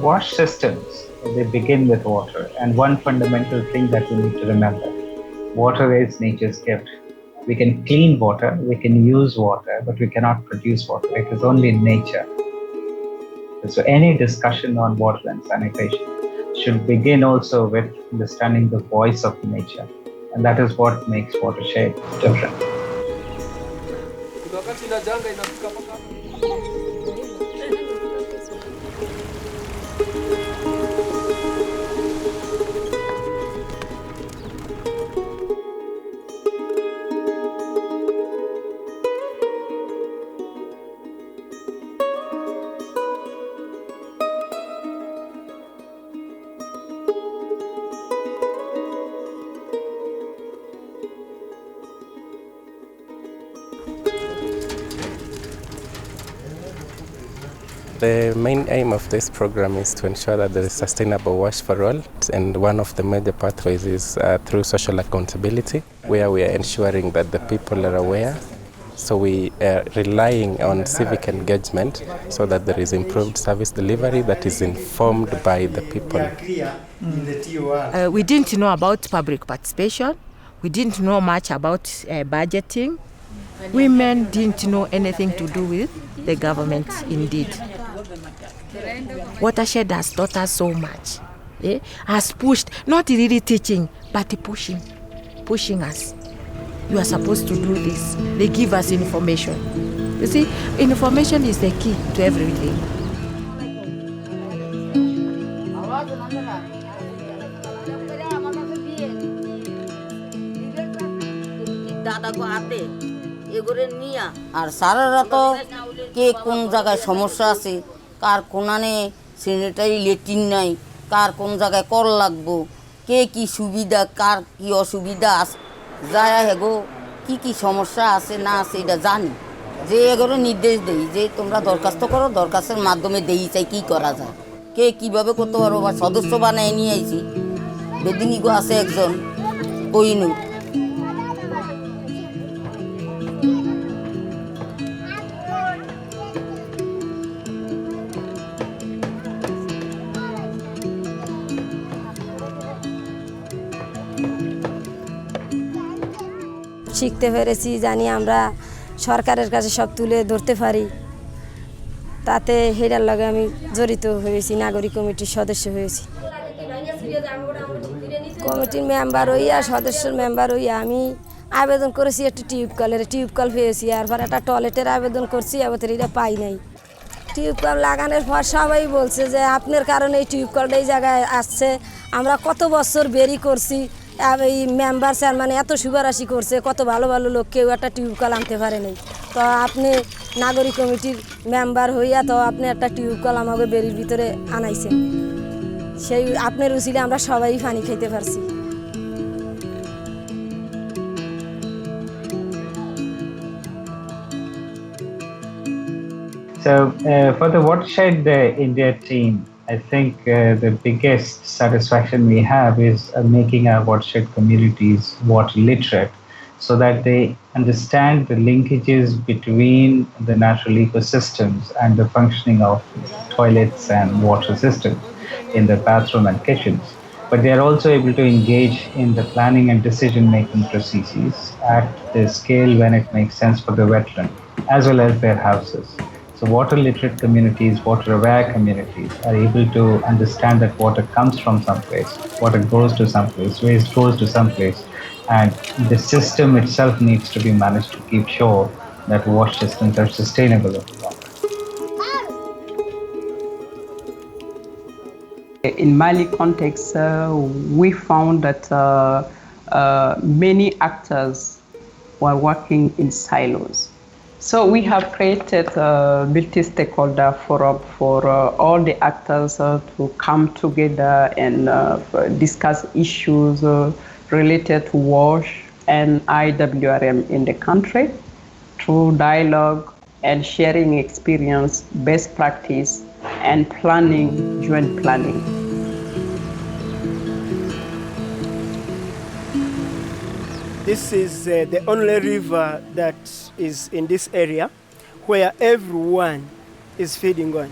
Wash systems, they begin with water. And one fundamental thing that we need to remember, water is nature's gift. We can clean water, we can use water, but we cannot produce water. It is only in nature. So any discussion on water and sanitation should begin also with understanding the voice of nature. And that is what makes Watershed different. The main aim of this program is to ensure that there is sustainable wash for all, and one of the major pathways is through social accountability, where we are ensuring that the people are aware. So we are relying on civic engagement so that there is improved service delivery that is informed by the people. We didn't know about public participation. We didn't know much about budgeting. Women didn't know anything to do with the government, indeed. Watershed has taught us so much. Has pushed, not really teaching, but pushing us. You are supposed to do this. They give us information. You see, information is the key to everything. আর সারারা তো কে কোন জায়গায় সমস্যা আছে, কার কোনানে sanitary latrine নাই, কার কোন জায়গায় call লাগবো, কে কি সুবিধা, কার কি অসুবিধা আছে, যায় হেগো কি কি সমস্যা আছে না আছে এটা জানি, যে এগুলো নির্দেশ দেই যে তোমরা দরখাস্ত করো, দরখাস্তের মাধ্যমে দেই চাই কী করা যায়, কে কীভাবে করতে পারবো। বা সদস্য বানায় নিয়ে আইছি, বেদিনীগো আছে একজন কইনু। শিখতে পেরেছি, জানি আমরা সরকারের কাছে সব তুলে ধরতে পারি, তাতে হেরার লগে আমি জড়িত হয়েছি, নাগরিক কমিটির সদস্য হয়েছি। কমিটির মেম্বার হইয়া, সদস্যের মেম্বার হইয়া আমি আবেদন করেছি একটু টিউবকল পেয়েছি, আর পর একটা টয়লেটের আবেদন করছি, এবার এটা পাই নাই। টিউবকল লাগানোর পর সবাই বলছে যে আপনার কারণে এই টিউবকলটা এই জায়গায় আসছে, আমরা কত বছর বেরি করছি, এই মেম্বার চেয়ারম্যান এত সুপারিশ করছে, কত ভালো ভালো লোক কেউ একটা টিউবকল আনতে পারে নাই। তো আপনি নাগরিক কমিটির মেম্বার হইয়া তো আপনি একটা টিউবকল আমাকে বেরির ভিতরে আনাইছেন, সেই আপনার উচিলে আমরা সবাই পানি খাইতে পারছি। So for the Watershed India team, I think the biggest satisfaction we have is making our watershed communities water literate, so that they understand the linkages between the natural ecosystems and the functioning of toilets and water systems in the bathroom and kitchens. But they are also able to engage in the planning and decision-making processes at the scale when it makes sense for the wetland, as well as their houses. So water literate communities, water aware communities are able to understand that water comes from someplace, water goes to someplace, waste goes to someplace, and the system itself needs to be managed to keep sure that wash systems are sustainable. In Mali context, we found that many actors were working in silos. So we have created a multi-stakeholder forum for all the actors to come together and discuss issues related to WASH and IWRM in the country through dialogue and sharing experience, best practice, and planning, joint planning. This is the only river that is in this area where everyone is feeding on.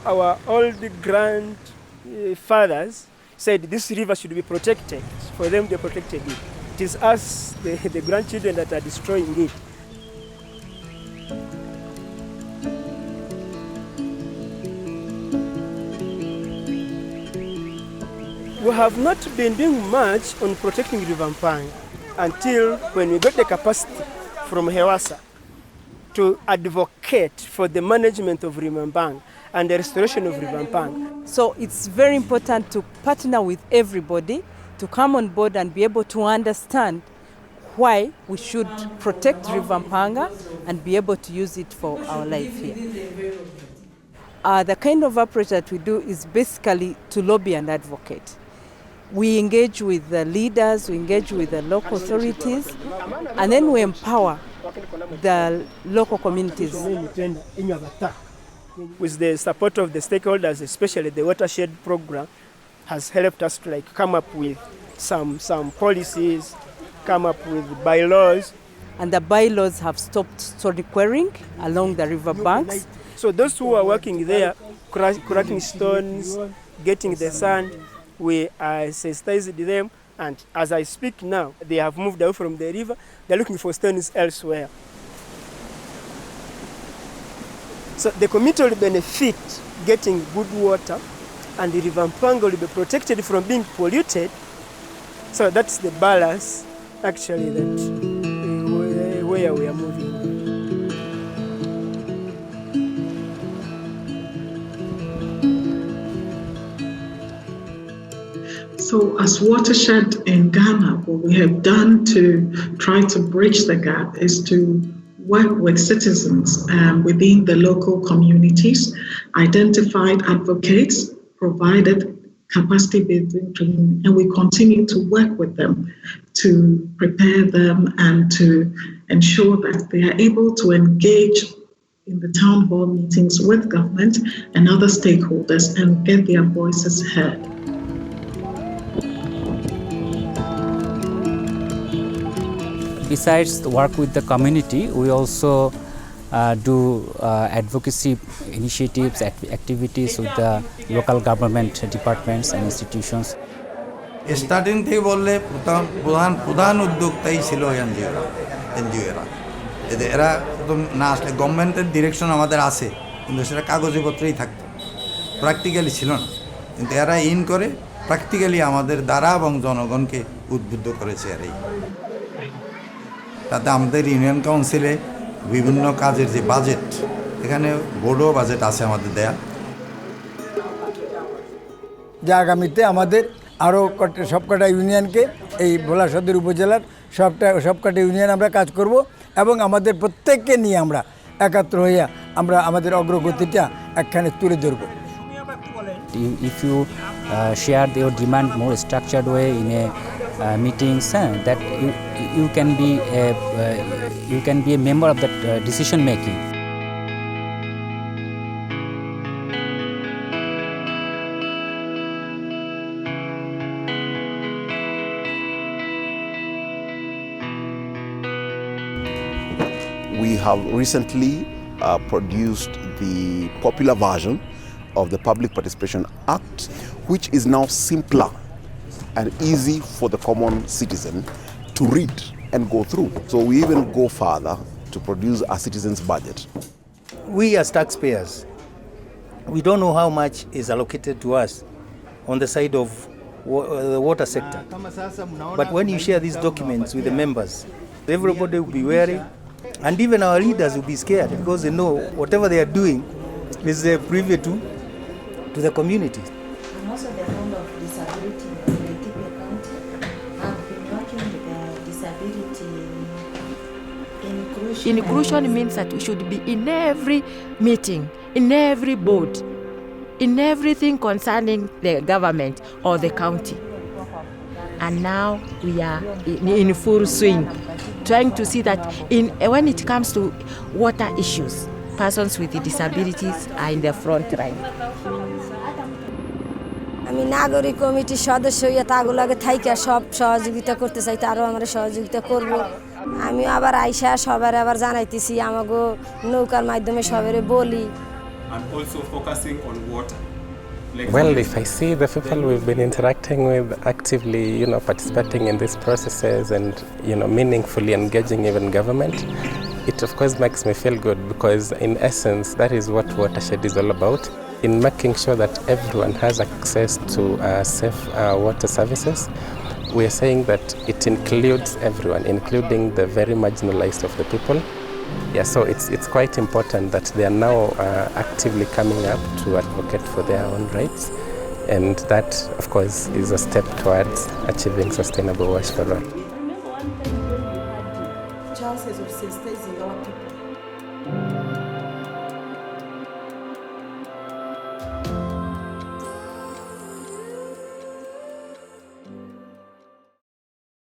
our old grandfathers said this river should be protected. For them, they protected it. It is us, the grandchildren, that are destroying it. We have not been doing much on protecting River Mpanga until when we got the capacity from Hewasa to advocate for the management of River Mpanga and the restoration of River Mpanga. So it's very important to partner with everybody to come on board and be able to understand why we should protect River Mpanga and be able to use it for our life here. The kind of approach that we do is basically to lobby and advocate. We engage with the leaders, we engage with the local authorities, and then we empower the local communities. With the support of the stakeholders, especially the Watershed program, has helped us to come up with some policies, come up with bylaws. And the bylaws have stopped stone quarrying along the river banks. So those who are working there, cracking stones, getting the sand, we sensitized them, and as I speak now, they have moved away from the river. They're looking for stones elsewhere. So the community will benefit getting good water, and the River Mpanga will be protected from being polluted. So that's the balance, actually, that where we are moving. So as Watershed in Ghana, what we have done to try to bridge the gap is to work with citizens within the local communities, identified advocates, provided capacity building training, and we continue to work with them to prepare them and to ensure that they are able to engage in the town hall meetings with government and other stakeholders and get their voices heard. Besides the work with the community, we also do advocacy initiatives, activities with the local government departments and institutions. Starting থেকে বললে প্রধান উদ্যোক্তাই ছিল এনজিওরা এরা একদম না আসলে গভর্নমেন্টের direction আমাদের আছে, কিন্তু সেটা কাগজপত্রেই থাকতো, প্র্যাকটিক্যালি ছিল না। কিন্তু এরা ইন করে প্র্যাকটিক্যালি আমাদের দ্বারা এবং জনগণকে উদ্বুদ্ধ করেছে এরাই। তাতে আমাদের ইউনিয়ন কাউন্সিলে বিভিন্ন কাজের যে বাজেট, এখানে বোর্ডও বাজেট আছে আমাদের দেয়া, যা আগামীতে আমাদের আরও সবকটা ইউনিয়নকে এই ভোলা সদর উপজেলার সবকটা ইউনিয়ন আমরা কাজ করব এবং আমাদের প্রত্যেককে নিয়ে আমরা একাত্র হইয়া আমরা আমাদের অগ্রগতিটা একখানে তুলে ধরব। If you share your demand more structured way in a meetings, that you can be a member of that decision making. We have recently produced the popular version of the Public Participation Act, which is now simpler and easy for the common citizen to read and go through. So we even go further to produce a citizen's budget. We as taxpayers, we don't know how much is allocated to us on the side of the water sector. But when you share these documents with the members, everybody will be wary, and even our leaders will be scared because they know whatever they are doing is privy to the community. And also the role of disability in the Tibia County. I've been working with the disability inclusion. Inclusion means that we should be in every meeting, in every board, in everything concerning the government or the county. And now we are in full swing, trying to see that when it comes to water issues, persons with disabilities are in the front line. আমি নাগরিক কমিটির সদস্য হইয়া তাগুলোকে থাইকা সব সহযোগিতা করতে চাই, তারও আমরা সহযোগিতা করব। আমি আবার আইসা সবার আবার জানাইতেছি, আমাগো নৌকার মাধ্যমে সবারে বলি and also focusing on water? Like well, if I see the people we've been interacting with actively, participating in these processes and, meaningfully engaging even government, it of course makes me feel good, because in essence, that is what Watershed is all about, in making sure that everyone has access to safe water services. We are saying that it includes everyone, including the very marginalized of the people. Yeah, so it's quite important that they are now actively coming up to advocate for their own rights, and that, of course, is a step towards achieving sustainable wash for all. Chances of sensitizing our people.